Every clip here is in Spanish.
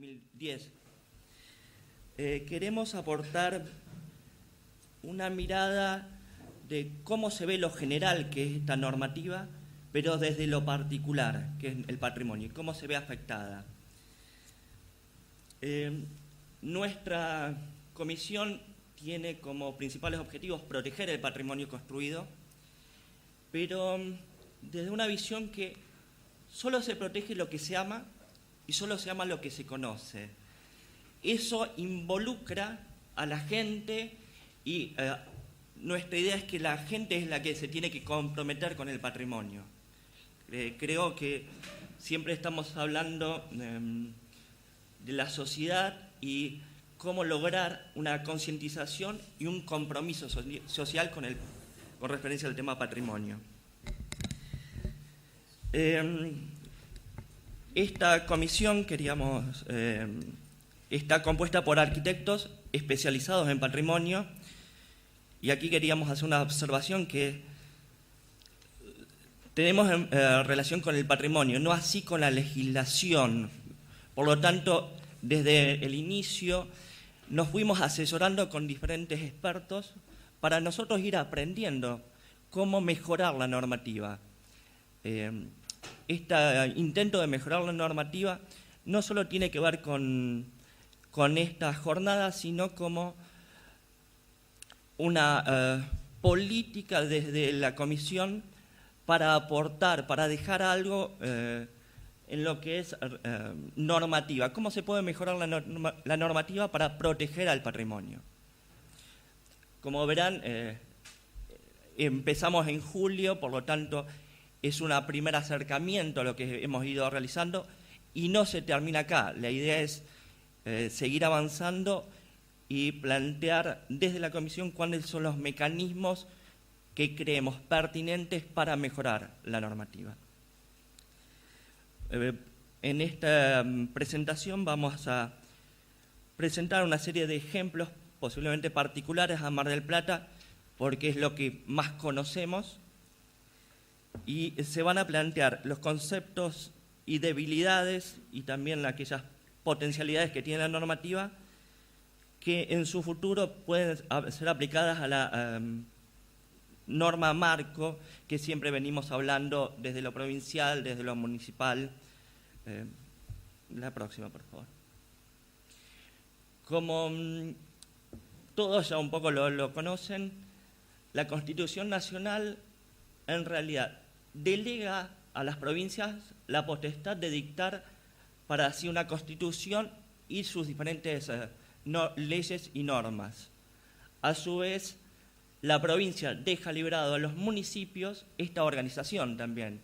2010. Queremos aportar una mirada de cómo se ve lo general, que es esta normativa, pero desde lo particular, que es el patrimonio, y cómo se ve afectada. Nuestra comisión tiene como principales objetivos proteger el patrimonio construido, pero desde una visión que solo se protege lo que se ama y solo se ama lo que se conoce. Eso involucra a la gente y nuestra idea es que la gente es la que se tiene que comprometer con el patrimonio. Creo que siempre estamos hablando de la sociedad y cómo lograr una concientización y un compromiso social con referencia al tema patrimonio. Esta comisión está compuesta por arquitectos especializados en patrimonio, y aquí queríamos hacer una observación que tenemos relación con el patrimonio, no así con la legislación. Por lo tanto, desde el inicio nos fuimos asesorando con diferentes expertos para nosotros ir aprendiendo cómo mejorar la normativa. Este intento de mejorar la normativa no solo tiene que ver con esta jornada, sino como una política desde la comisión para aportar, para dejar algo en lo que es normativa. ¿Cómo se puede mejorar la normativa para proteger al patrimonio? Como verán, empezamos en julio, por lo tanto es un primer acercamiento a lo que hemos ido realizando y no se termina acá. La idea es seguir avanzando y plantear desde la comisión cuáles son los mecanismos que creemos pertinentes para mejorar la normativa. En esta presentación vamos a presentar una serie de ejemplos posiblemente particulares a Mar del Plata, porque es lo que más conocemos, y se van a plantear los conceptos y debilidades y también aquellas potencialidades que tiene la normativa que en su futuro pueden ser aplicadas a la norma marco que siempre venimos hablando desde lo provincial, desde lo municipal. La próxima, por favor. Como todos ya un poco lo conocen, la Constitución Nacional en realidad delega a las provincias la potestad de dictar para sí una constitución y sus diferentes leyes y normas. A su vez, la provincia deja liberado a los municipios esta organización también,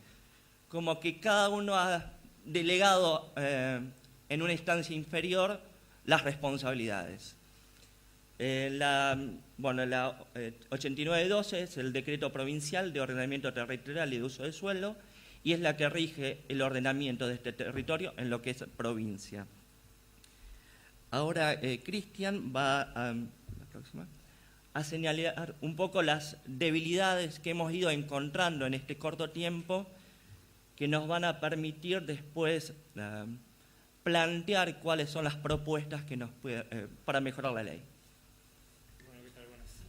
como que cada uno ha delegado en una instancia inferior las responsabilidades. La 8912 es el decreto provincial de ordenamiento territorial y de uso del suelo, y es la que rige el ordenamiento de este territorio en lo que es provincia. Ahora Cristian va a señalar un poco las debilidades que hemos ido encontrando en este corto tiempo que nos van a permitir después plantear cuáles son las propuestas que para mejorar la ley. Bueno, ¿qué tal? Buenas.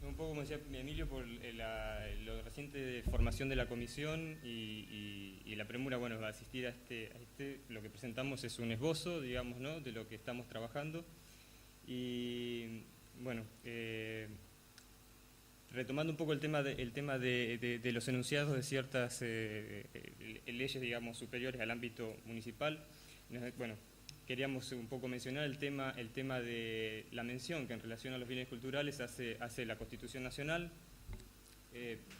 Un poco como decía Emilio, por la reciente formación de la comisión y la premura, bueno, va a asistir a lo que presentamos es un esbozo, digamos, ¿no?, de lo que estamos trabajando. Y bueno, retomando un poco el tema de los enunciados de ciertas leyes, digamos, superiores al ámbito municipal, bueno, queríamos un poco mencionar el tema de la mención que en relación a los bienes culturales hace la Constitución Nacional.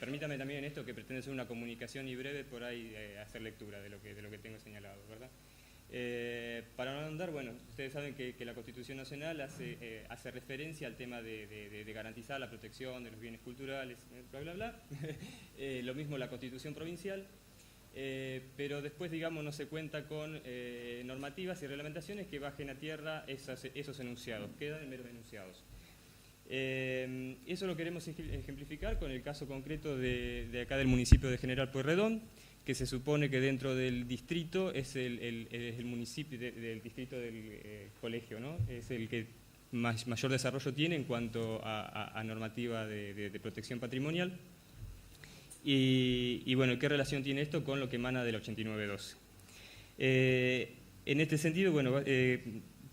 Permítame también en esto, que pretende ser una comunicación y breve, por ahí hacer lectura de lo que tengo señalado, ¿verdad? Para no andar, bueno, ustedes saben que la Constitución Nacional hace referencia al tema de garantizar la protección de los bienes culturales, bla, bla, bla. Lo mismo la Constitución Provincial, pero después, digamos, no se cuenta con normativas y reglamentaciones que bajen a tierra esos enunciados, quedan en meros enunciados. Eso lo queremos ejemplificar con el caso concreto de acá del municipio de General Pueyrredón, que se supone que dentro del distrito es el municipio del distrito del colegio, ¿no? Es el que mayor desarrollo tiene en cuanto a normativa de protección patrimonial. Y bueno, ¿qué relación tiene esto con lo que emana del 8912? En este sentido, bueno,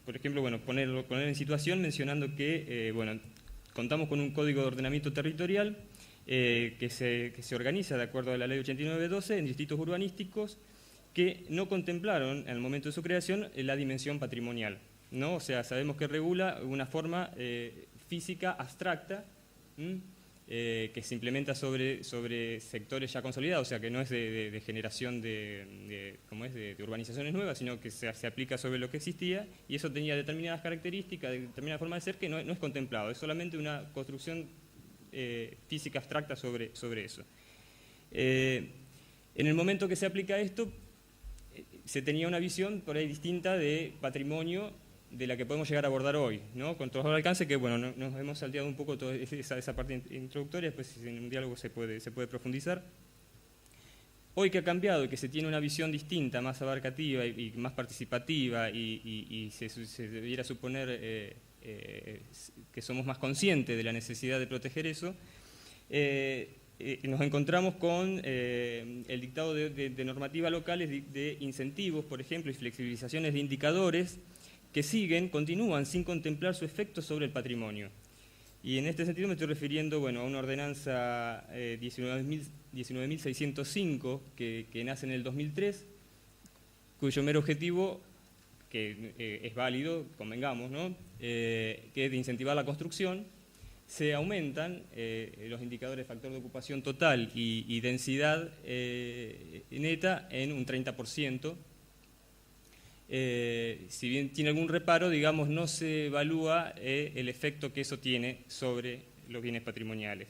por ejemplo, bueno, poner en situación mencionando que bueno, contamos con un código de ordenamiento territorial que se organiza de acuerdo a la ley 8912 en distritos urbanísticos que no contemplaron en el momento de su creación la dimensión patrimonial, ¿no? O sea, sabemos que regula una forma física abstracta que se implementa sobre sectores ya consolidados, o sea, que no es de generación de urbanizaciones nuevas, sino que se aplica sobre lo que existía, y eso tenía determinadas características, determinada forma de ser que no es contemplado, es solamente una construcción física abstracta sobre eso. En el momento que se aplica esto, se tenía una visión por ahí distinta de patrimonio de la que podemos llegar a abordar hoy, ¿no? Con todo el alcance que, bueno, nos hemos salteado un poco toda esa parte introductoria, después en un diálogo se puede profundizar. Hoy que ha cambiado y que se tiene una visión distinta, más abarcativa y más participativa, y se debiera suponer que somos más conscientes de la necesidad de proteger eso, nos encontramos con el dictado de normativas locales de incentivos, por ejemplo, y flexibilizaciones de indicadores que continúan sin contemplar su efecto sobre el patrimonio. Y en este sentido me estoy refiriendo, bueno, a una ordenanza 19.605 que nace en el 2003, cuyo mero objetivo, que es válido, convengamos, ¿no? Que es de incentivar la construcción. Se aumentan los indicadores de factor de ocupación total y densidad neta en un 30%. Si bien tiene algún reparo, digamos, no se evalúa el efecto que eso tiene sobre los bienes patrimoniales.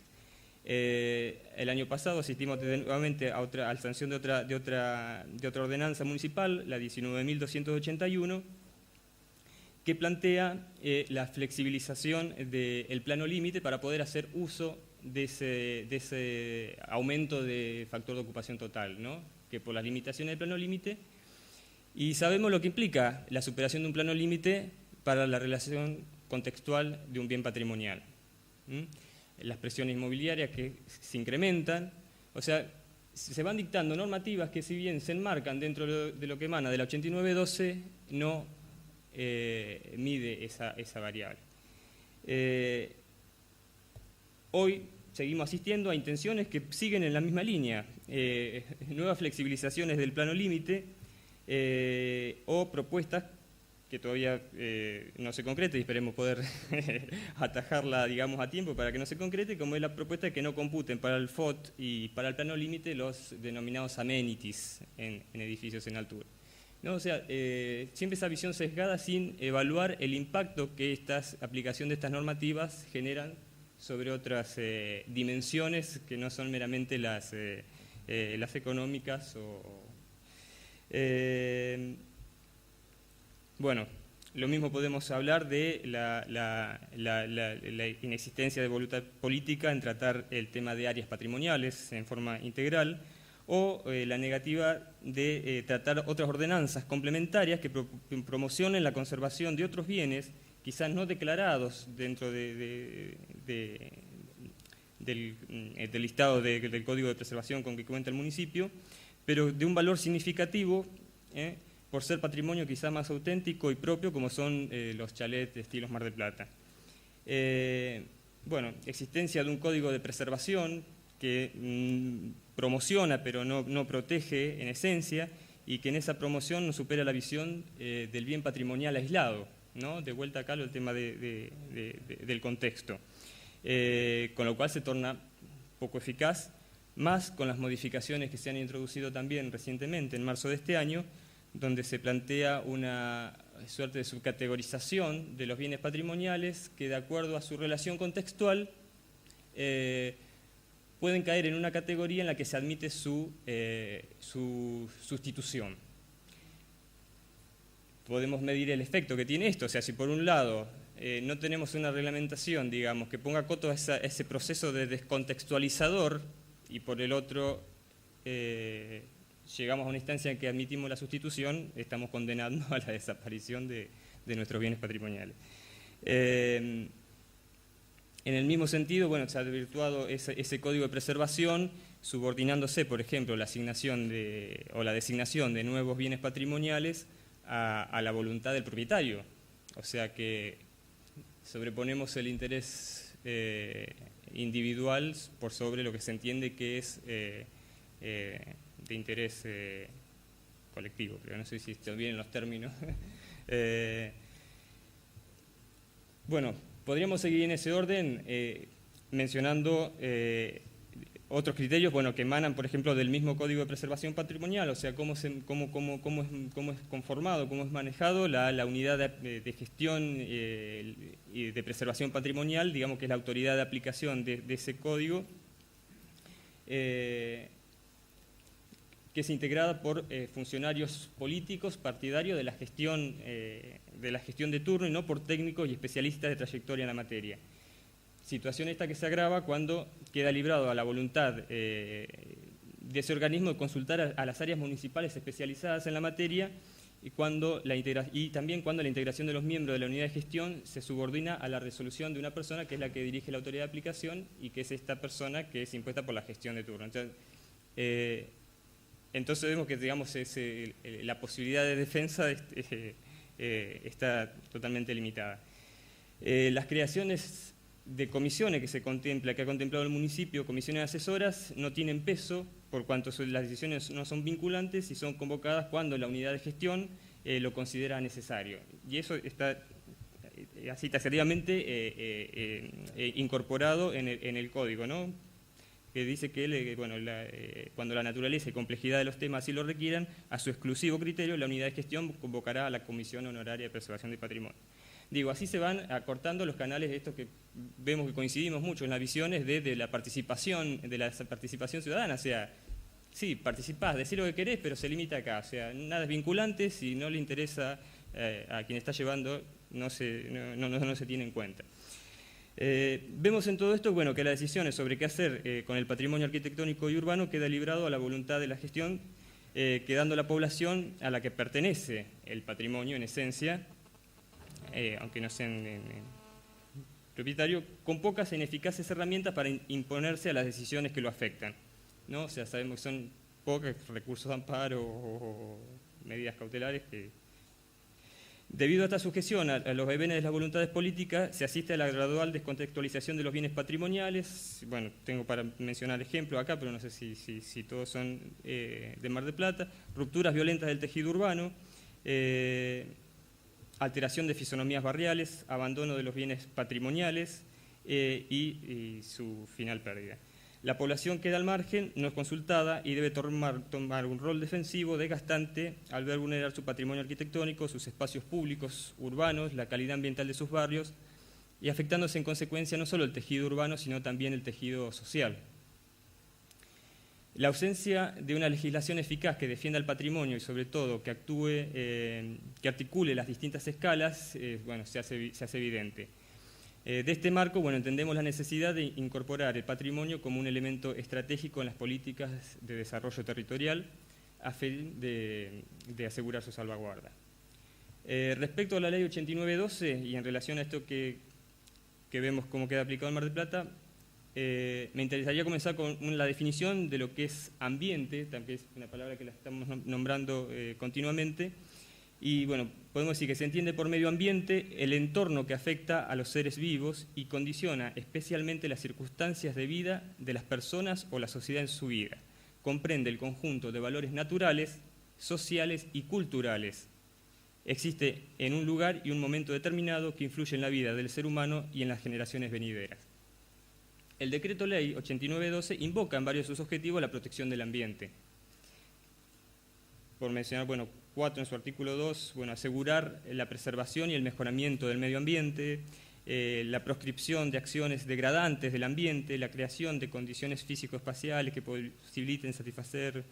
El año pasado asistimos nuevamente a la sanción de otra ordenanza municipal, la 19.281, que plantea la flexibilización del plano límite para poder hacer uso de ese aumento de factor de ocupación total, ¿no? Que por las limitaciones del plano límite. Y sabemos lo que implica la superación de un plano límite para la relación contextual de un bien patrimonial. Las presiones inmobiliarias que se incrementan, o sea, se van dictando normativas que si bien se enmarcan dentro de lo que emana de la 8912, no mide esa variable. Hoy seguimos asistiendo a intenciones que siguen en la misma línea, nuevas flexibilizaciones del plano límite, o propuestas que todavía no se concrete y esperemos poder atajarla, digamos, a tiempo para que no se concrete, como es la propuesta de que no computen para el FOT y para el plano límite los denominados amenities en edificios en altura, ¿no? O sea, siempre esa visión sesgada sin evaluar el impacto que aplicación de estas normativas generan sobre otras dimensiones que no son meramente las económicas bueno, lo mismo podemos hablar de la inexistencia de voluntad política en tratar el tema de áreas patrimoniales en forma integral, o la negativa de tratar otras ordenanzas complementarias que promocionen la conservación de otros bienes, quizás no declarados dentro del listado del Código de Preservación con que cuenta el municipio, pero de un valor significativo por ser patrimonio quizá más auténtico y propio, como son los chalets de estilos Mar del Plata. Bueno, existencia de un código de preservación que promociona pero no protege en esencia, y que en esa promoción no supera la visión del bien patrimonial aislado, ¿no? De vuelta acá el tema del contexto, con lo cual se torna poco eficaz, más con las modificaciones que se han introducido también recientemente, en marzo de este año, donde se plantea una suerte de subcategorización de los bienes patrimoniales que, de acuerdo a su relación contextual, pueden caer en una categoría en la que se admite su sustitución. Podemos medir el efecto que tiene esto, o sea, si por un lado no tenemos una reglamentación, digamos, que ponga coto a ese proceso de descontextualizador, y por el otro llegamos a una instancia en que admitimos la sustitución, estamos condenando a la desaparición de nuestros bienes patrimoniales. En el mismo sentido, bueno, se ha desvirtuado ese código de preservación, subordinándose, por ejemplo, la asignación o la designación de nuevos bienes patrimoniales a la voluntad del propietario. O sea que sobreponemos el interés individual por sobre lo que se entiende que es de interés colectivo, pero no sé si están bien los términos. Bueno, podríamos seguir en ese orden mencionando otros criterios, bueno, que emanan, por ejemplo, del mismo Código de Preservación Patrimonial, o sea, cómo es conformado, cómo es manejado la unidad de gestión y de preservación patrimonial, digamos que es la autoridad de aplicación de ese código, que es integrada por funcionarios políticos partidarios de la gestión de turno y no por técnicos y especialistas de trayectoria en la materia. Situación esta que se agrava cuando queda librado a la voluntad de ese organismo de consultar a las áreas municipales especializadas en la materia y también cuando la integración de los miembros de la unidad de gestión se subordina a la resolución de una persona que es la que dirige la autoridad de aplicación y que es esta persona que es impuesta por la gestión de turno. Entonces vemos que, digamos, la posibilidad de defensa está totalmente limitada. Las creaciones de comisiones que ha contemplado el municipio, comisiones asesoras, no tienen peso por cuanto las decisiones no son vinculantes y son convocadas cuando la unidad de gestión lo considera necesario. Y eso está así taxativamente incorporado en el código, ¿no? Que dice que cuando la naturaleza y complejidad de los temas así lo requieran, a su exclusivo criterio, la unidad de gestión convocará a la Comisión Honoraria de Preservación del Patrimonio. Digo, así se van acortando los canales de estos que vemos que coincidimos mucho en las visiones de la participación ciudadana. O sea, sí, participás, decís lo que querés, pero se limita acá. O sea, nada es vinculante, si no le interesa a quien está llevando, no se tiene en cuenta. Vemos en todo esto, bueno, que las decisiones sobre qué hacer con el patrimonio arquitectónico y urbano queda librado a la voluntad de la gestión, quedando la población a la que pertenece el patrimonio en esencia, aunque no sean propietario, con pocas e ineficaces herramientas para imponerse a las decisiones que lo afectan, ¿no? O sea, sabemos que son pocos recursos de amparo o medidas cautelares que... Debido a esta sujeción a los vaivenes de las voluntades políticas, se asiste a la gradual descontextualización de los bienes patrimoniales. Bueno, tengo para mencionar ejemplos acá, pero no sé si todos son de Mar del Plata. Rupturas violentas del tejido urbano, alteración de fisonomías barriales, abandono de los bienes patrimoniales y su final pérdida. La población queda al margen, no es consultada y debe tomar un rol defensivo desgastante al ver vulnerar su patrimonio arquitectónico, sus espacios públicos, urbanos, la calidad ambiental de sus barrios y afectándose en consecuencia no solo el tejido urbano, sino también el tejido social. La ausencia de una legislación eficaz que defienda el patrimonio y sobre todo que articule las distintas escalas, bueno, se hace evidente. De este marco, bueno, entendemos la necesidad de incorporar el patrimonio como un elemento estratégico en las políticas de desarrollo territorial a fin de asegurar su salvaguarda. Respecto a la ley 8912 y en relación a esto que vemos cómo queda aplicado en Mar del Plata, me interesaría comenzar con la definición de lo que es ambiente, también es una palabra que la estamos nombrando continuamente, y bueno, podemos decir que se entiende por medio ambiente el entorno que afecta a los seres vivos y condiciona especialmente las circunstancias de vida de las personas o la sociedad en su vida. Comprende el conjunto de valores naturales, sociales y culturales. Existe en un lugar y un momento determinado que influye en la vida del ser humano y en las generaciones venideras. El Decreto Ley 8912 invoca en varios de sus objetivos la protección del ambiente. Por mencionar, bueno, 4 en su artículo 2, bueno, asegurar la preservación y el mejoramiento del medio ambiente, la proscripción de acciones degradantes del ambiente, la creación de condiciones físico-espaciales que posibiliten satisfacer,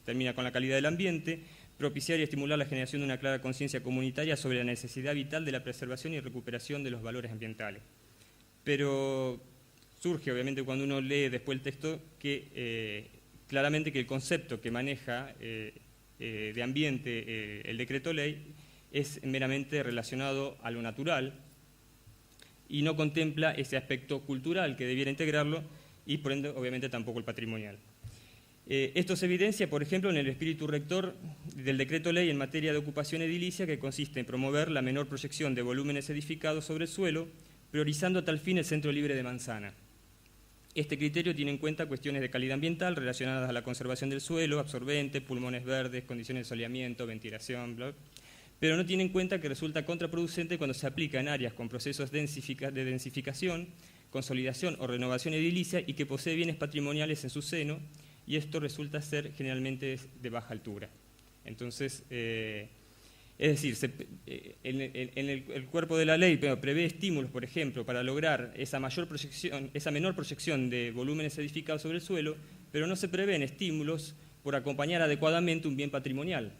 termina con la calidad del ambiente, propiciar y estimular la generación de una clara conciencia comunitaria sobre la necesidad vital de la preservación y recuperación de los valores ambientales. Pero surge, obviamente, cuando uno lee después el texto, que claramente que el concepto que maneja de ambiente el decreto ley es meramente relacionado a lo natural y no contempla ese aspecto cultural que debiera integrarlo y por ende obviamente tampoco el patrimonial. Esto se evidencia, por ejemplo, en el espíritu rector del decreto ley en materia de ocupación edilicia, que consiste en promover la menor proyección de volúmenes edificados sobre el suelo, priorizando a tal fin el centro libre de manzana. Este criterio tiene en cuenta cuestiones de calidad ambiental relacionadas a la conservación del suelo, absorbente, pulmones verdes, condiciones de soleamiento, ventilación, bla, pero no tiene en cuenta que resulta contraproducente cuando se aplica en áreas con procesos de densificación, consolidación o renovación edilicia y que posee bienes patrimoniales en su seno, y esto resulta ser generalmente de baja altura. Entonces, es decir, el cuerpo de la ley prevé estímulos, por ejemplo, para lograr esa menor proyección de volúmenes edificados sobre el suelo, pero no se prevén estímulos por acompañar adecuadamente un bien patrimonial,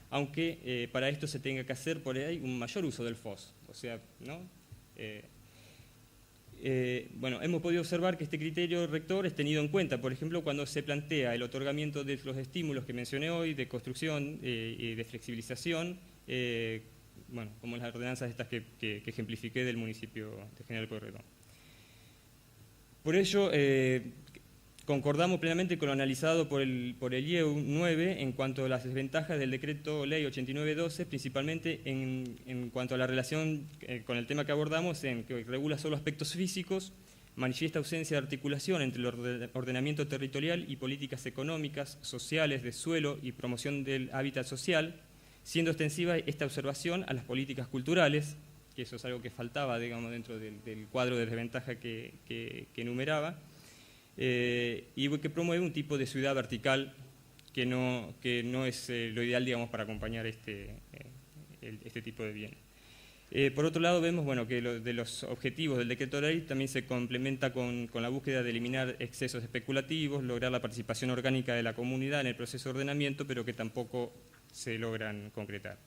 aunque para esto se tenga que hacer por ahí un mayor uso del FOS. O sea, ¿no? Bueno, hemos podido observar que este criterio rector es tenido en cuenta, por ejemplo, cuando se plantea el otorgamiento de los estímulos que mencioné hoy, de construcción y de flexibilización, bueno, como las ordenanzas estas que ejemplifiqué del municipio de General Pueyrredón. Por ello, concordamos plenamente con lo analizado por el IEU 9 en cuanto a las desventajas del decreto ley 8912, principalmente en cuanto a la relación con el tema que abordamos, en que regula solo aspectos físicos, manifiesta ausencia de articulación entre el ordenamiento territorial y políticas económicas, sociales, de suelo y promoción del hábitat social, siendo extensiva esta observación a las políticas culturales, que eso es algo que faltaba, digamos, dentro del cuadro de desventaja que enumeraba, y que promueve un tipo de ciudad vertical que no es lo ideal, digamos, para acompañar este tipo de bienes. Por otro lado, vemos que de los objetivos del decreto ley también se complementa con la búsqueda de eliminar excesos especulativos, lograr la participación orgánica de la comunidad en el proceso de ordenamiento, pero que tampoco se logran concretar.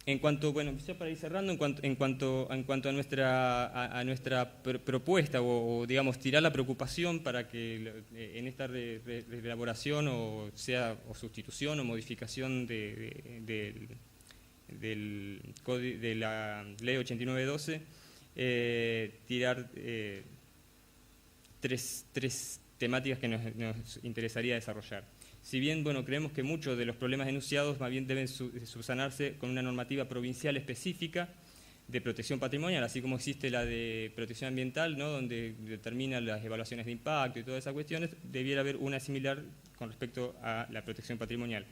En cuanto, ya para ir cerrando, en cuanto a nuestra propuesta o digamos tirar la preocupación para que en esta reelaboración o sustitución o modificación de la ley 8912 tirar tres temáticas que nos interesaría desarrollar. Si bien creemos que muchos de los problemas enunciados más bien deben subsanarse con una normativa provincial específica de protección patrimonial, así como existe la de protección ambiental, ¿no?, donde determina las evaluaciones de impacto y todas esas cuestiones, debiera haber una similar con respecto a la protección patrimonial.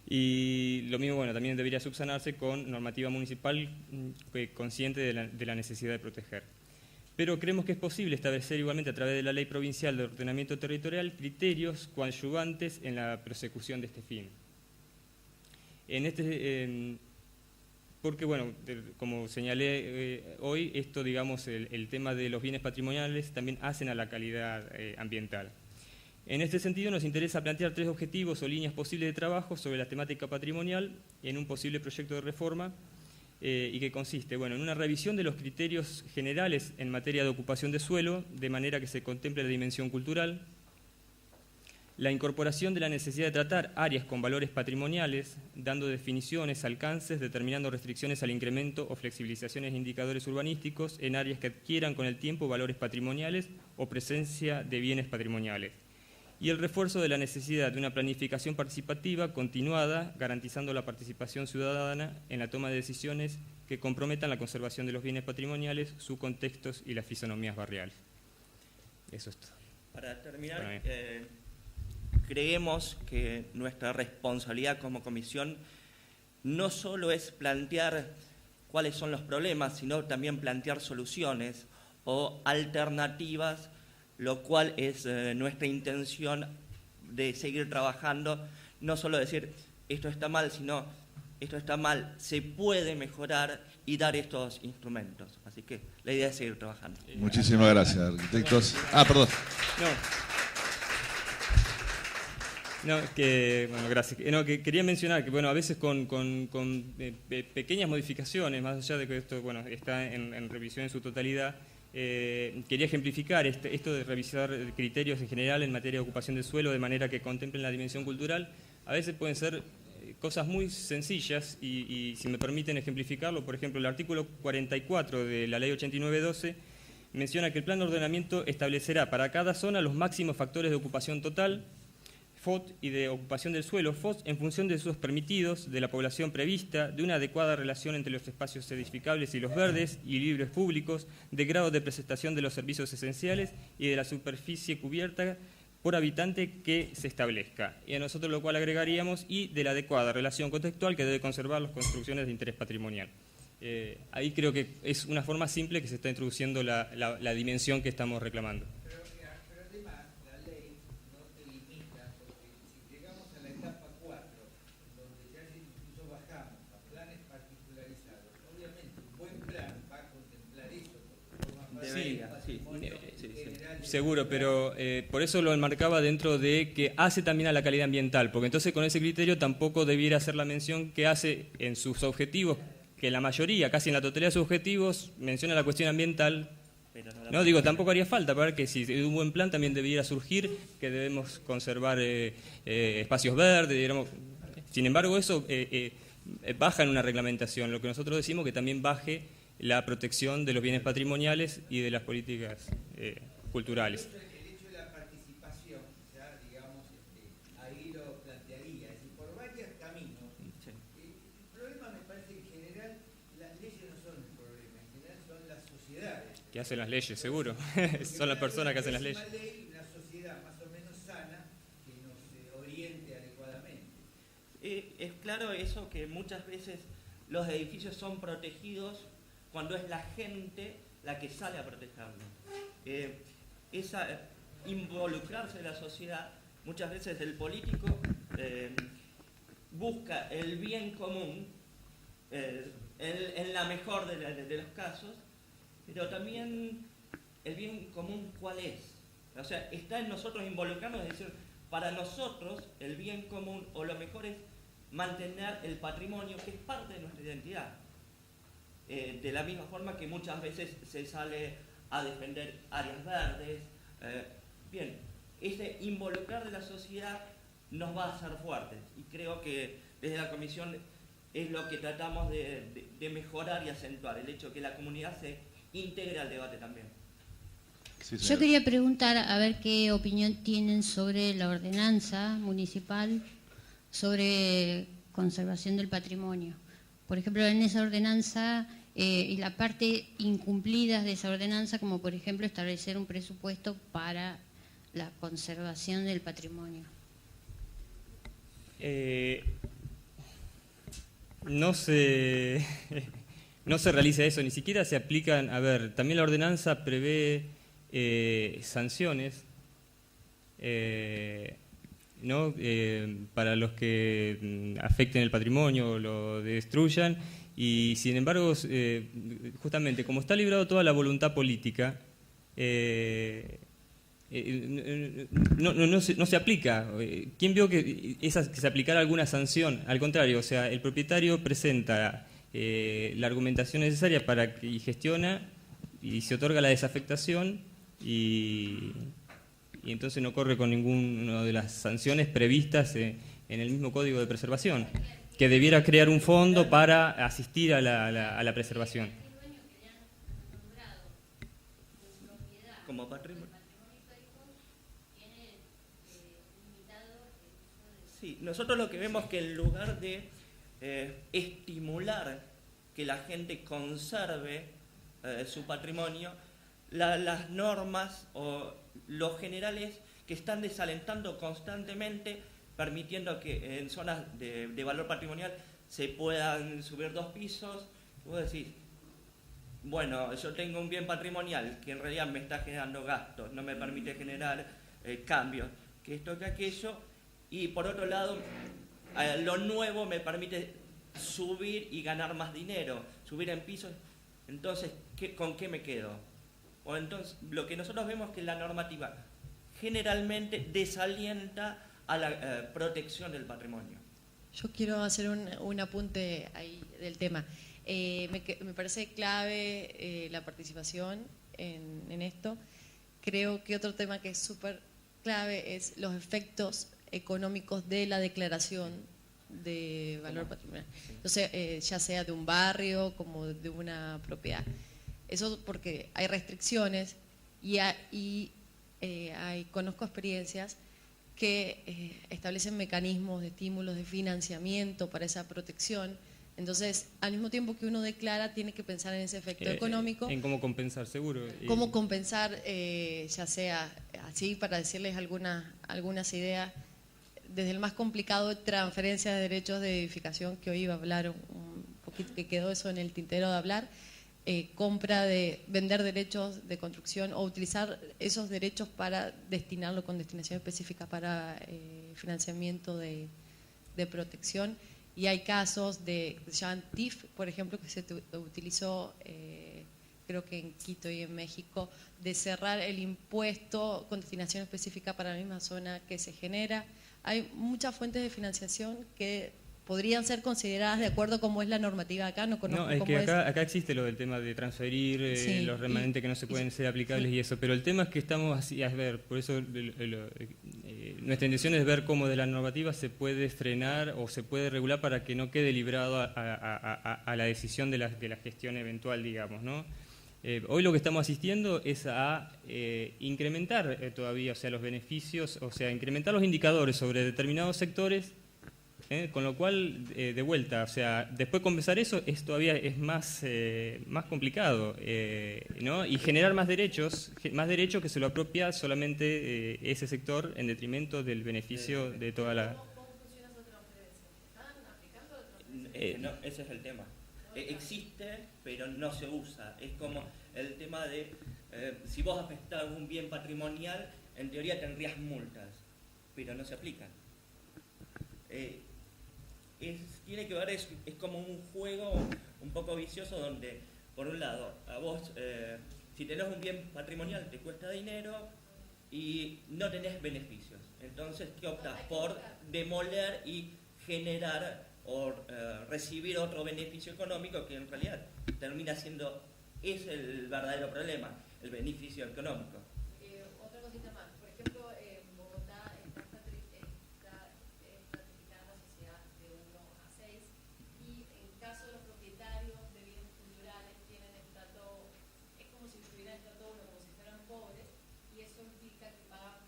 Y lo mismo, también debería subsanarse con normativa municipal consciente de la necesidad de proteger. Pero creemos que es posible establecer igualmente a través de la Ley Provincial de Ordenamiento Territorial criterios coadyuvantes en la persecución de este fin. Porque, como señalé hoy, esto, digamos, el tema de los bienes patrimoniales también hacen a la calidad ambiental. En este sentido, nos interesa plantear 3 objetivos o líneas posibles de trabajo sobre la temática patrimonial en un posible proyecto de reforma, y que consiste en una revisión de los criterios generales en materia de ocupación de suelo, de manera que se contemple la dimensión cultural, la incorporación de la necesidad de tratar áreas con valores patrimoniales, dando definiciones, alcances, determinando restricciones al incremento o flexibilizaciones de indicadores urbanísticos en áreas que adquieran con el tiempo valores patrimoniales o presencia de bienes patrimoniales, y el refuerzo de la necesidad de una planificación participativa continuada, garantizando la participación ciudadana en la toma de decisiones que comprometan la conservación de los bienes patrimoniales, sus contextos y las fisonomías barriales. Eso es todo. Para terminar, creemos que nuestra responsabilidad como comisión no solo es plantear cuáles son los problemas, sino también plantear soluciones o alternativas, lo cual es nuestra intención de seguir trabajando, no solo decir esto está mal, sino esto está mal, se puede mejorar y dar estos instrumentos. Así que la idea es seguir trabajando. Muchísimas gracias, arquitectos. Perdón. Gracias. Que quería mencionar que a veces con pequeñas modificaciones, más allá de que esto está en revisión en su totalidad, quería ejemplificar esto de revisar criterios en general en materia de ocupación del suelo de manera que contemplen la dimensión cultural. A veces pueden ser cosas muy sencillas y si me permiten ejemplificarlo, por ejemplo, el artículo 44 de la Ley 8912 menciona que el plan de ordenamiento establecerá para cada zona los máximos factores de ocupación total, FOT, y de ocupación del suelo, FOS, en función de usos permitidos, de la población prevista, de una adecuada relación entre los espacios edificables y los verdes y libres públicos, de grado de prestación de los servicios esenciales y de la superficie cubierta por habitante que se establezca. Y a nosotros lo cual agregaríamos y de la adecuada relación contextual que debe conservar las construcciones de interés patrimonial. Ahí creo que es una forma simple que se está introduciendo la dimensión que estamos reclamando. Seguro, pero por eso lo enmarcaba dentro de que hace también a la calidad ambiental, porque entonces con ese criterio tampoco debiera hacer la mención que hace en sus objetivos, que la mayoría, casi en la totalidad de sus objetivos, menciona la cuestión ambiental. No, digo, tampoco haría falta, para que si de un buen plan también debiera surgir que debemos conservar espacios verdes, sin embargo eso baja en una reglamentación, lo que nosotros decimos que también baje la protección de los bienes patrimoniales y de las políticas culturales. El hecho de la participación, ya digamos, ahí lo plantearía, es decir, por varios caminos. Sí. El problema me parece que en general las leyes no son el problema, en general son las sociedades. Que hacen las leyes, seguro. Son las personas que hacen las leyes. Una sociedad más o menos sana que nos oriente adecuadamente. Es claro eso, que muchas veces los edificios son protegidos cuando es la gente la que sale a protegerlos. Involucrarse en la sociedad, muchas veces el político busca el bien común en la mejor de los casos, pero también el bien común, ¿cuál es? O sea, está en nosotros involucrarnos, es decir, para nosotros el bien común o lo mejor es mantener el patrimonio que es parte de nuestra identidad. De la misma forma que muchas veces se sale a defender áreas verdes. Bien, ese involucrar de la sociedad nos va a hacer fuertes y creo que desde la comisión es lo que tratamos de mejorar y acentuar, el hecho de que la comunidad se integre al debate también. Sí, yo quería preguntar a ver qué opinión tienen sobre la ordenanza municipal sobre conservación del patrimonio. Por ejemplo, en esa ordenanza y la parte incumplida de esa ordenanza, como por ejemplo establecer un presupuesto para la conservación del patrimonio. No se realiza eso, ni siquiera se aplican. A ver, también la ordenanza prevé sanciones para los que afecten el patrimonio o lo destruyan. Y sin embargo, justamente como está librado toda la voluntad política, no se aplica. ¿Quién vio que se aplicara alguna sanción? Al contrario, o sea, el propietario presenta la argumentación necesaria para y gestiona y se otorga la desafectación y entonces no corre con ninguna de las sanciones previstas en el mismo Código de Preservación, que debiera crear un fondo para asistir a la preservación. Como patrimonio. Sí, nosotros lo que vemos es que en lugar de estimular que la gente conserve su patrimonio, las normas o los generales que están desalentando constantemente, permitiendo que en zonas de valor patrimonial se puedan subir 2 pisos. Vos decís, bueno, yo tengo un bien patrimonial que en realidad me está generando gastos, no me permite generar cambios, que esto, que aquello, y por otro lado, lo nuevo me permite subir y ganar más dinero, subir en pisos. Entonces, ¿con qué me quedo? O entonces, lo que nosotros vemos es que la normativa generalmente desalienta a la protección del patrimonio. Yo quiero hacer un apunte ahí del tema. Me parece clave la participación en esto. Creo que otro tema que es súper clave es los efectos económicos de la declaración de valor patrimonial. Entonces, ya sea de un barrio como de una propiedad. Eso porque hay restricciones y conozco experiencias que establecen mecanismos de estímulos, de financiamiento para esa protección. Entonces, al mismo tiempo que uno declara, tiene que pensar en ese efecto económico. En cómo compensar, seguro. Cómo compensar, ya sea así, para decirles algunas ideas, desde el más complicado de transferencia de derechos de edificación, que hoy iba a hablar un poquito, que quedó eso en el tintero de hablar, vender derechos de construcción o utilizar esos derechos para destinarlo con destinación específica para financiamiento de protección. Y hay casos de TIF, por ejemplo, que se utilizó, creo que en Quito y en México, de cerrar el impuesto con destinación específica para la misma zona que se genera. Hay muchas fuentes de financiación que podrían ser consideradas de acuerdo como es la normativa acá, no conozco cómo es. Acá existe lo del tema de transferir sí, los remanentes que no se pueden ser aplicables y eso, pero el tema es que estamos así, a ver, por eso nuestra intención es ver cómo de la normativa se puede frenar o se puede regular para que no quede librado a la decisión de la gestión eventual, digamos, ¿no? Hoy lo que estamos asistiendo es a incrementar todavía, o sea, los beneficios, o sea, incrementar los indicadores sobre determinados sectores. Con lo cual, de vuelta, o sea, después compensar eso todavía es más complicado, ¿no? Y generar más derechos que se lo apropia solamente ese sector en detrimento del beneficio de toda la... ¿Cómo funciona esa transferencia? ¿Están aplicando la transferencia? No, ese es el tema. Existe, pero no se usa. Es como el tema de, si vos afectás un bien patrimonial, en teoría tendrías multas, pero no se aplican. Tiene que ver, es como un juego un poco vicioso donde, por un lado, a vos, si tenés un bien patrimonial te cuesta dinero y no tenés beneficios. Entonces, ¿qué optás? Por demoler y generar o recibir otro beneficio económico que en realidad termina siendo, es el verdadero problema, el beneficio económico. Otra cosita más, por ejemplo, en Bogotá está estratificada la sociedad de 1 a 6 y en caso de los propietarios de bienes culturales tienen estrato, es como si tuvieran estrato 1, como si fueran pobres, y eso implica que pagan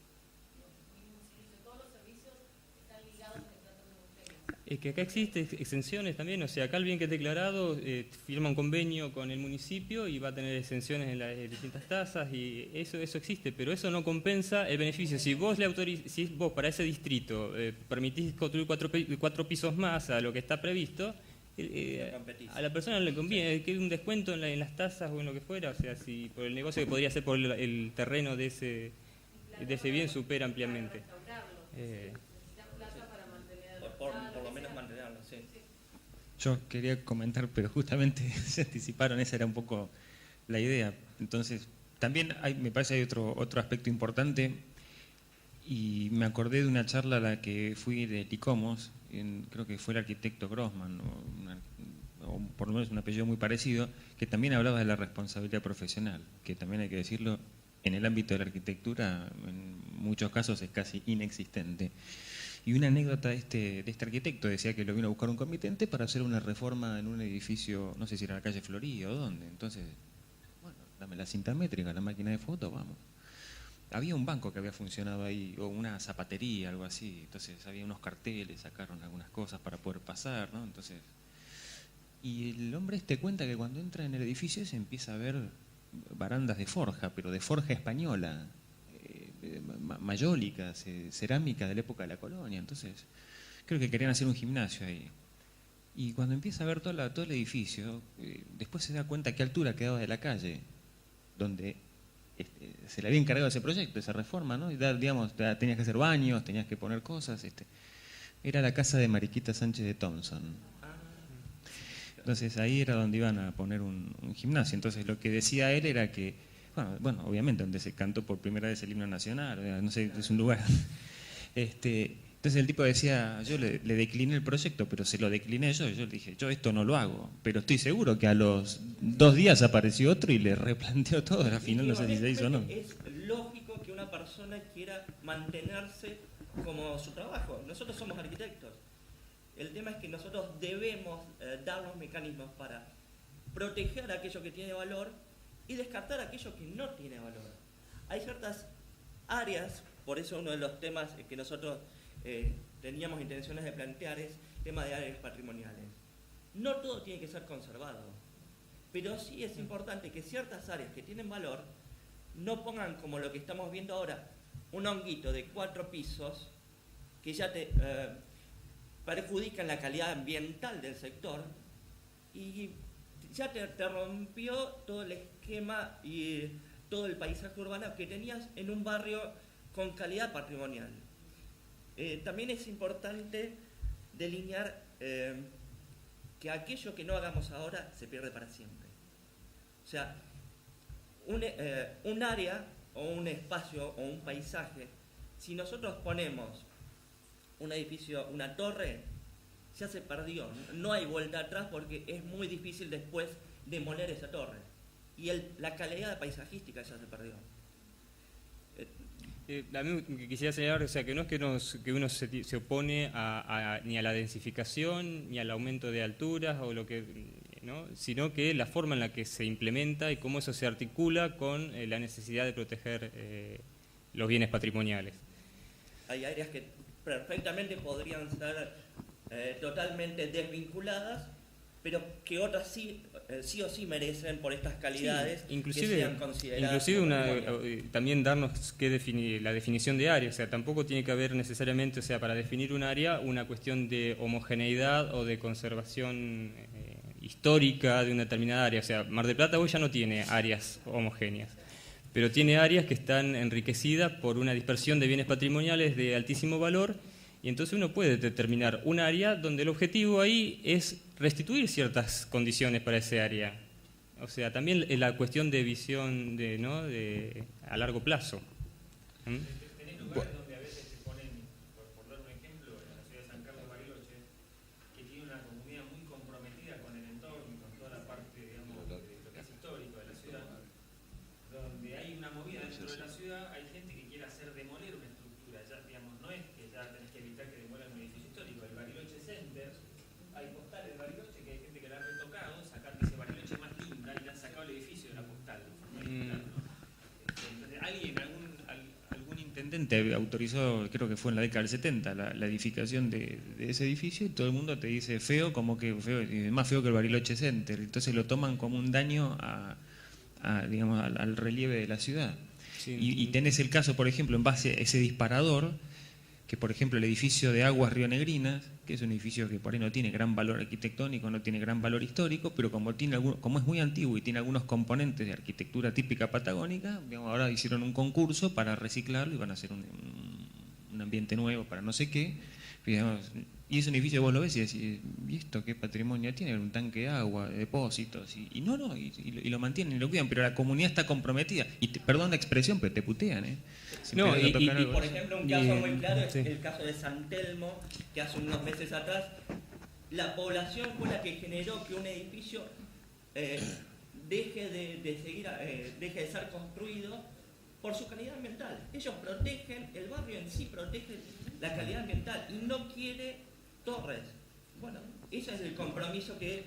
los mismos servicios, todos los servicios están ligados al estrato de ustedes. Es que acá existe exenciones también, o sea, acá el bien que es declarado firma un convenio con el municipio y va a tener exenciones en las distintas tasas y eso existe, pero eso no compensa el beneficio. Si vos para ese distrito permitís construir 4 pisos más a lo que está previsto, a la persona le conviene que un descuento en las tasas o en lo que fuera, o sea, si por el negocio que podría ser por el terreno de ese bien supera ampliamente. Por lo menos mantenerlo, sí. Yo quería comentar, pero justamente se anticiparon, esa era un poco la idea. Entonces, también me parece hay otro aspecto importante, y me acordé de una charla a la que fui de Licomos, creo que fue el arquitecto Grossman, o por lo menos un apellido muy parecido, que también hablaba de la responsabilidad profesional, que también hay que decirlo, en el ámbito de la arquitectura en muchos casos es casi inexistente. Y una anécdota de este arquitecto decía que lo vino a buscar un comitente para hacer una reforma en un edificio, no sé si era la calle Florida o dónde. Entonces, bueno, dame la cinta métrica, la máquina de fotos, vamos. Había un banco que había funcionado ahí, o una zapatería, algo así. Entonces había unos carteles, sacaron algunas cosas para poder pasar, ¿no? Entonces, y el hombre cuenta que cuando entra en el edificio se empieza a ver barandas de forja, pero de forja española, mayólicas, cerámica de la época de la colonia. Entonces, creo que querían hacer un gimnasio ahí. Y cuando empieza a ver todo el edificio, después se da cuenta a qué altura quedaba de la calle, donde se le había encargado ese proyecto, esa reforma, ¿no? Y digamos, tenías que hacer baños, tenías que poner cosas. Era la casa de Mariquita Sánchez de Thompson. Entonces ahí era donde iban a poner un gimnasio. Entonces lo que decía él era que, bueno, obviamente donde se cantó por primera vez el himno nacional, no sé, es un lugar. Entonces el tipo decía, yo le decliné el proyecto, pero se lo decliné yo. Y yo le dije, yo esto no lo hago. Pero estoy seguro que a los 2 días apareció otro y le replanteó todo. Al final no sé si se hizo o no. Es lógico que una persona quiera mantenerse como su trabajo. Nosotros somos arquitectos. El tema es que nosotros debemos dar los mecanismos para proteger aquello que tiene valor y descartar aquello que no tiene valor. Hay ciertas áreas, por eso uno de los temas que nosotros teníamos intenciones de plantear es el tema de áreas patrimoniales. No todo tiene que ser conservado, pero sí es importante que ciertas áreas que tienen valor no pongan, como lo que estamos viendo ahora, un honguito de 4 pisos que ya te perjudican la calidad ambiental del sector y ya te rompió todo el esquema y todo el paisaje urbano que tenías en un barrio con calidad patrimonial. También es importante delinear que aquello que no hagamos ahora se pierde para siempre. O sea, un área o un espacio o un paisaje, si nosotros ponemos un edificio, una torre, ya se perdió. No hay vuelta atrás porque es muy difícil después demoler esa torre. Y la calidad paisajística ya se perdió. A mí quisiera señalar, o sea, que no es que uno se opone ni a la densificación, ni al aumento de alturas, o lo que, ¿no? Sino que la forma en la que se implementa y cómo eso se articula con la necesidad de proteger los bienes patrimoniales. Hay áreas que perfectamente podrían ser totalmente desvinculadas, pero que otras sí o sí merecen por estas calidades, sí, inclusive, que sean consideradas. Inclusive también darnos la definición de área, o sea, tampoco tiene que haber necesariamente, o sea, para definir un área, una cuestión de homogeneidad o de conservación histórica de una determinada área. O sea, Mar del Plata hoy ya no tiene áreas homogéneas, pero tiene áreas que están enriquecidas por una dispersión de bienes patrimoniales de altísimo valor. Y entonces uno puede determinar un área donde el objetivo ahí es restituir ciertas condiciones para ese área. O sea, también la cuestión de visión a largo plazo. Tenés lugares donde a veces te ponen, por dar un ejemplo, en la ciudad de San Carlos de Bariloche, que tiene una comunidad muy comprometida con el entorno y con toda la parte, digamos, de lo que es histórico de la ciudad, donde hay una movida dentro de la ciudad, hay gente que quiere hacer demoler una estructura, ya, digamos, no es que ya tenés que evitar que demuelan un edificio histórico. El Bariloche Center, hay postales de Bariloche que hay gente que la ha retocado, sacar dice Bariloche más linda y le han sacado el edificio de la postal, ¿no? Entonces algún intendente autorizó, creo que fue en la década del 70, la edificación de ese edificio, y todo el mundo te dice feo, como que feo, más feo que el Bariloche Center. Entonces lo toman como un daño digamos, al relieve de la ciudad. Sí, y tenés el caso, por ejemplo, en base a ese disparador, que por ejemplo el edificio de Aguas Río Negrinas, que es un edificio que por ahí no tiene gran valor arquitectónico, no tiene gran valor histórico, pero como es muy antiguo y tiene algunos componentes de arquitectura típica patagónica, digamos, ahora hicieron un concurso para reciclarlo y van a hacer un ambiente nuevo para no sé qué. Digamos, y es un edificio, vos lo ves y decís, ¿y esto qué patrimonio tiene? Un tanque de agua, de depósitos, y lo mantienen y lo cuidan, pero la comunidad está comprometida. Y perdón la expresión, pero te putean, ¿eh? No, y por ejemplo, un caso muy claro es el caso de San Telmo, que hace unos meses atrás la población fue la que generó que un edificio deje de ser construido por su calidad ambiental. Ellos protegen, el barrio en sí protege la calidad ambiental y no quiere torres. Bueno, ese es el compromiso que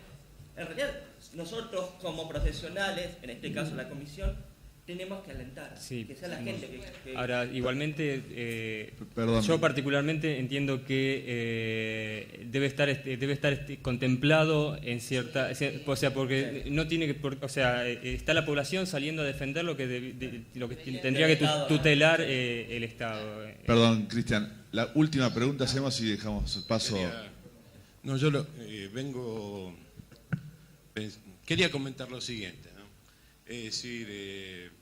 en realidad nosotros como profesionales, en este caso la comisión, tenemos que alentar, sí, que sea la gente que... Ahora, igualmente, Perdón. Yo particularmente entiendo que debe estar contemplado en cierta... O sea, porque no tiene que... O sea, está la población saliendo a defender lo que tendría que tutelar el Estado. Perdón, Cristian. La última pregunta hacemos y dejamos paso... No, yo quería comentar lo siguiente, ¿no? Es decir,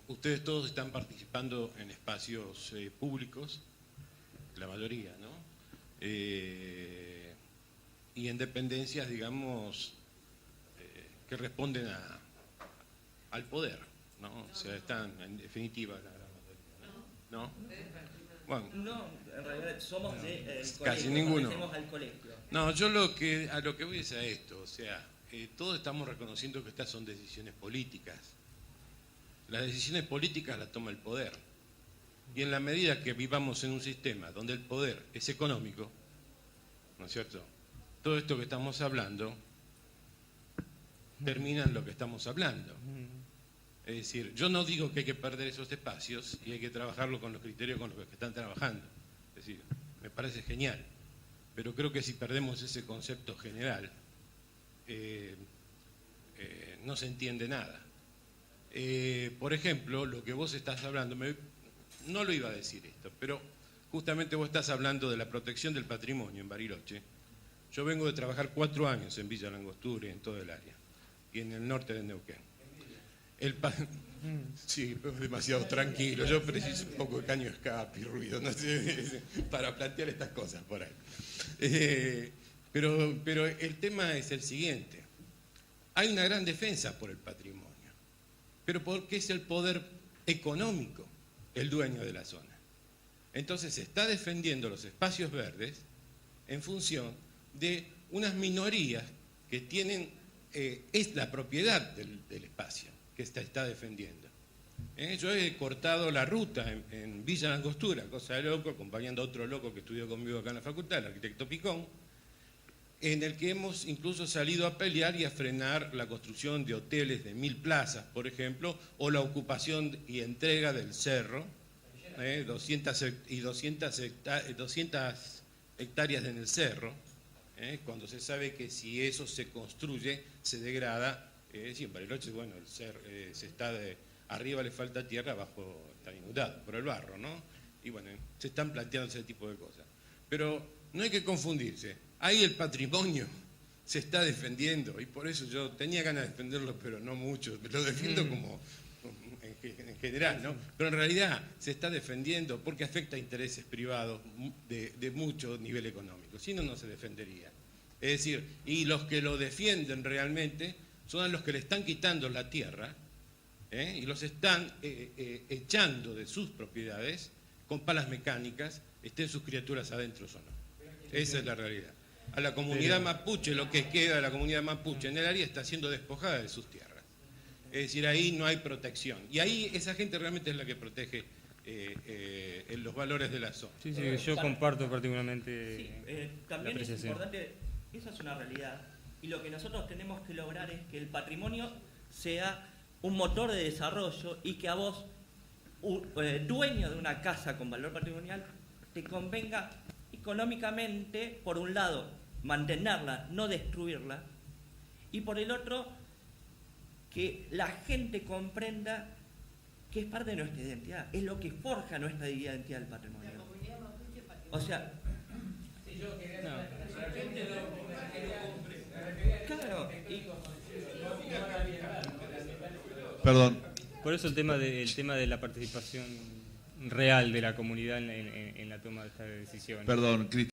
ustedes todos están participando en espacios públicos, la mayoría, ¿no? Y en dependencias, digamos, que responden al poder, ¿no? O sea, están, en definitiva, la gran mayoría, ¿no? Bueno, No, en realidad somos del colegio. Casi ninguno. Pertenecemos al colegio. No, yo a lo que voy es a esto, o sea, todos estamos reconociendo que estas son decisiones políticas. Las decisiones políticas las toma el poder. Y en la medida que vivamos en un sistema donde el poder es económico, ¿no es cierto? Todo esto que estamos hablando termina en lo que estamos hablando. Es decir, yo no digo que hay que perder esos espacios y hay que trabajarlo con los criterios con los que están trabajando. Es decir, me parece genial. Pero creo que si perdemos ese concepto general, no se entiende nada. Por ejemplo, lo que vos estás hablando, no lo iba a decir esto, pero justamente vos estás hablando de la protección del patrimonio en Bariloche. Yo vengo de trabajar 4 años en Villa Langostura y en todo el área, y en el norte de Neuquén. Sí, pero es demasiado tranquilo, yo preciso un poco de caño de escape y ruido, no sé, para plantear estas cosas por ahí. Pero el tema es el siguiente. Hay una gran defensa por el patrimonio, pero porque es el poder económico el dueño de la zona. Entonces se está defendiendo los espacios verdes en función de unas minorías que tienen, es la propiedad del espacio que está defendiendo. Yo he cortado la ruta en Villa Langostura, cosa de loco, acompañando a otro loco que estudió conmigo acá en la facultad, el arquitecto Picón, en el que hemos incluso salido a pelear y a frenar la construcción de hoteles de 1000 plazas, por ejemplo, o la ocupación y entrega del cerro, 200 hectáreas en el cerro, cuando se sabe que si eso se construye, se degrada. Sí, en Bariloche, bueno, el cerro arriba le falta tierra, abajo está inundado por el barro, ¿no? Y bueno, se están planteando ese tipo de cosas. Pero no hay que confundirse. Ahí el patrimonio se está defendiendo, y por eso yo tenía ganas de defenderlo, pero no mucho. Lo defiendo como en general, ¿no? Pero en realidad se está defendiendo porque afecta a intereses privados de mucho nivel económico. Si no, no se defendería. Es decir, y los que lo defienden realmente son los que le están quitando la tierra, y los están echando de sus propiedades con palas mecánicas, estén sus criaturas adentro o no. Esa es la realidad. A la comunidad mapuche, lo que queda de la comunidad mapuche en el área está siendo despojada de sus tierras. Es decir, ahí no hay protección. Y ahí esa gente realmente es la que protege los valores de la zona. Sí, yo comparto particularmente también la es apreciación. importante, esa es una realidad. Y lo que nosotros tenemos que lograr es que el patrimonio sea un motor de desarrollo y que a vos, dueño de una casa con valor patrimonial, te convenga económicamente, por un lado, mantenerla, no destruirla, y por el otro, que la gente comprenda que es parte de nuestra identidad, es lo que forja nuestra identidad del patrimonio. O sea, claro, Perdón. Por eso el tema de la participación real de la comunidad en la toma de estas decisiones. Perdón, Cristian.